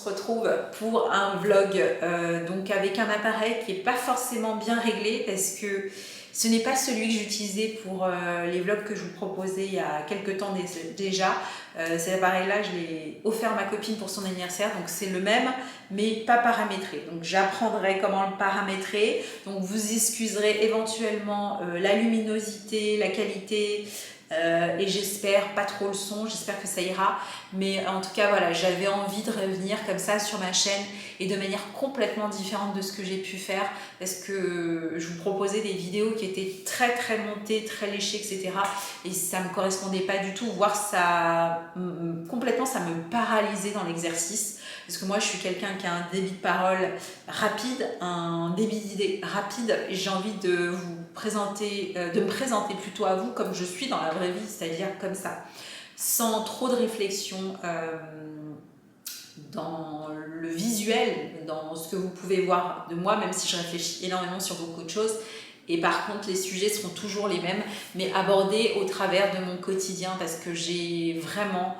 retrouve pour un vlog donc avec un appareil qui n'est pas forcément bien réglé parce que ce n'est pas celui que j'utilisais pour les vlogs que je vous proposais il y a quelques temps déjà. Cet appareil-là, je l'ai offert à ma copine pour son anniversaire, donc c'est le même, mais pas paramétré. Donc j'apprendrai comment le paramétrer. Donc vous excuserez éventuellement la luminosité, la qualité, et j'espère pas trop le son, j'espère que ça ira, mais en tout cas voilà, j'avais envie de revenir comme ça sur ma chaîne et de manière complètement différente de ce que j'ai pu faire, parce que je vous proposais des vidéos qui étaient très montées, très léchées, etc. et ça me correspondait pas du tout, voire ça complètement ça me paralysait dans l'exercice, parce que moi je suis quelqu'un qui a un débit de parole rapide, un débit d'idées rapide, et j'ai envie de vous présenter, de me présenter plutôt à vous comme je suis dans la vraie vie, c'est-à-dire comme ça, sans trop de réflexion dans le visuel, dans ce que vous pouvez voir de moi, même si je réfléchis énormément sur beaucoup de choses. Et par contre, les sujets seront toujours les mêmes, mais abordés au travers de mon quotidien, parce que j'ai vraiment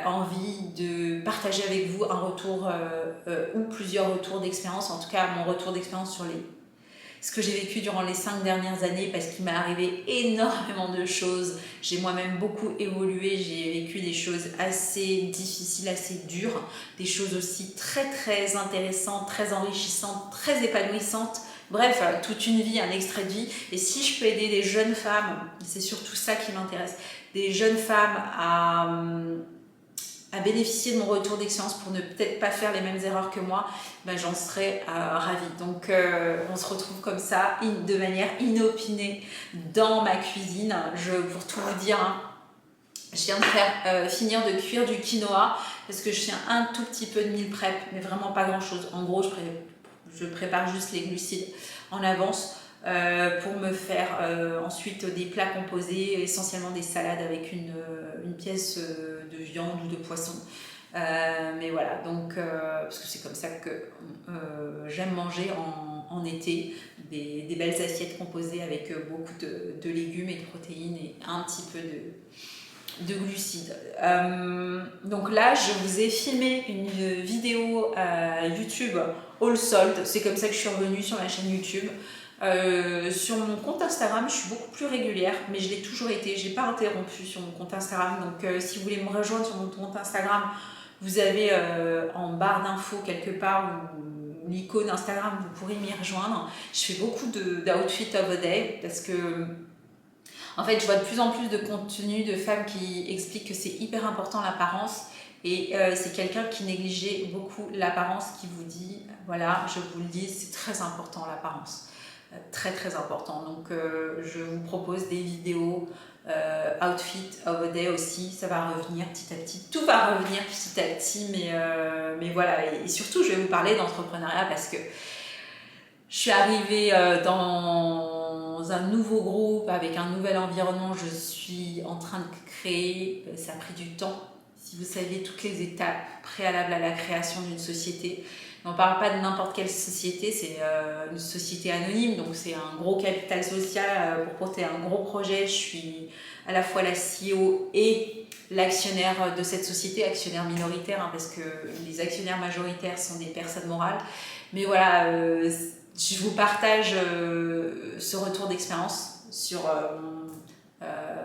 envie de partager avec vous un retour ou plusieurs retours d'expérience, en tout cas mon retour d'expérience sur ce que j'ai vécu durant les 5 dernières années, parce qu'il m'est arrivé énormément de choses. J'ai moi-même beaucoup évolué, j'ai vécu des choses assez difficiles, assez dures, des choses aussi très intéressantes, très enrichissantes, très épanouissantes. Bref, toute une vie, un extrait de vie. Et si je peux aider des jeunes femmes, c'est surtout ça qui m'intéresse, des jeunes femmes à bénéficier de mon retour d'expérience pour ne peut-être pas faire les mêmes erreurs que moi, ben j'en serais ravie. Donc on se retrouve comme ça, de manière inopinée, dans ma cuisine. Pour tout vous dire, hein, je viens de faire finir de cuire du quinoa, parce que je fais un tout petit peu de meal prep, mais vraiment pas grand chose. En gros, je prépare juste les glucides en avance, pour me faire ensuite des plats composés, essentiellement des salades avec une pièce de viande ou de poisson. Mais voilà, donc parce que c'est comme ça que j'aime manger en été, des belles assiettes composées avec beaucoup de légumes et de protéines et un petit peu de glucides. Donc là, je vous ai filmé une vidéo YouTube all sold. C'est comme ça que je suis revenue sur ma chaîne YouTube. Sur mon compte Instagram, je suis beaucoup plus régulière, mais je l'ai toujours été. J'ai pas interrompu sur mon compte Instagram. Donc si vous voulez me rejoindre sur mon compte Instagram, vous avez en barre d'infos quelque part ou l'icône Instagram, vous pourrez m'y rejoindre. Je fais beaucoup d'outfit of the day, parce que en fait, je vois de plus en plus de contenu de femmes qui expliquent que c'est hyper important l'apparence, et c'est quelqu'un qui négligeait beaucoup l'apparence qui vous dit, voilà, je vous le dis, c'est très important l'apparence, très important. Donc je vous propose des vidéos outfit of the day aussi, ça va revenir petit à petit, tout va revenir petit à petit, mais voilà, et surtout je vais vous parler d'entrepreneuriat, parce que je suis arrivée dans un nouveau groupe avec un nouvel environnement. Je suis en train de créer, ça a pris du temps. Si vous savez toutes les étapes préalables à la création d'une société, on ne parle pas de n'importe quelle société, c'est une société anonyme, donc c'est un gros capital social pour porter un gros projet. Je suis à la fois la CEO et l'actionnaire de cette société, actionnaire minoritaire, hein, parce que les actionnaires majoritaires sont des personnes morales. Mais voilà, je vous partage ce retour d'expérience sur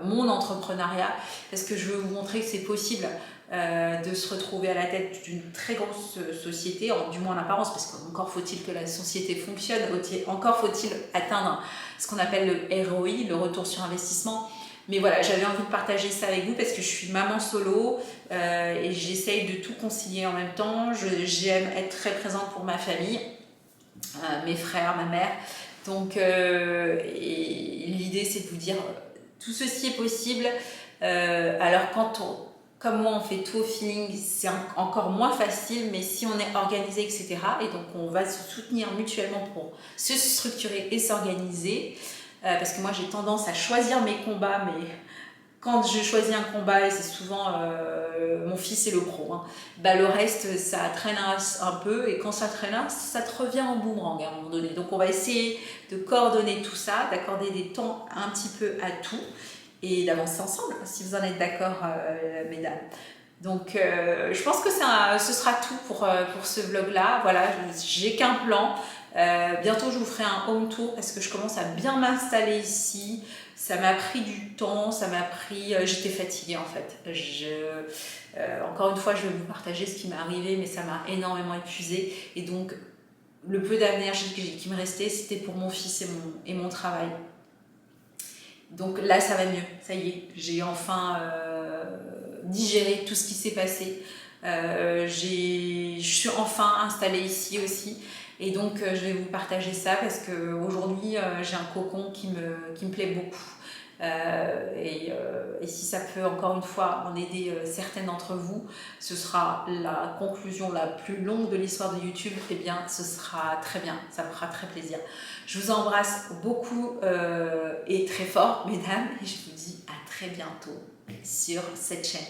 mon entrepreneuriat, parce que je veux vous montrer que c'est possible de se retrouver à la tête d'une très grosse société, du moins en apparence, parce qu'encore faut-il que la société fonctionne, encore faut-il atteindre ce qu'on appelle le ROI, le retour sur investissement. Mais voilà, j'avais envie de partager ça avec vous, parce que je suis maman solo et j'essaye de tout concilier en même temps. J'aime être très présente pour ma famille, mes frères, ma mère. Donc l'idée, c'est de vous dire, tout ceci est possible. Alors comme moi, on fait tout au feeling, c'est encore moins facile, mais si on est organisé, etc. Et donc on va se soutenir mutuellement pour se structurer et s'organiser. Parce que moi, j'ai tendance à choisir mes combats, mais quand je choisis un combat, et c'est souvent mon fils et le pro, hein, bah le reste, ça traînasse un peu, et quand ça traînasse, ça te revient en boomerang à un moment donné. Donc on va essayer de coordonner tout ça, d'accorder des temps un petit peu à tout, et d'avancer ensemble, si vous en êtes d'accord, mesdames. Donc je pense que ce sera tout pour ce vlog-là. Voilà, j'ai qu'un plan. Bientôt je vous ferai un home tour parce que je commence à bien m'installer ici. Ça m'a pris du temps, j'étais fatiguée en fait. Encore une fois, je vais vous partager ce qui m'est arrivé, mais ça m'a énormément épuisée. Et donc, le peu d'énergie qui me restait, c'était pour mon fils et mon travail. Donc là, ça va mieux. Ça y est, j'ai enfin digéré tout ce qui s'est passé. Je suis enfin installée ici aussi. Et donc, je vais vous partager ça parce qu'aujourd'hui, j'ai un cocon qui me plaît beaucoup. Et si ça peut encore une fois en aider certaines d'entre vous, ce sera la conclusion la plus longue de l'histoire de YouTube. Eh bien, ce sera très bien, ça me fera très plaisir. Je vous embrasse beaucoup et très fort, mesdames, et je vous dis à très bientôt sur cette chaîne.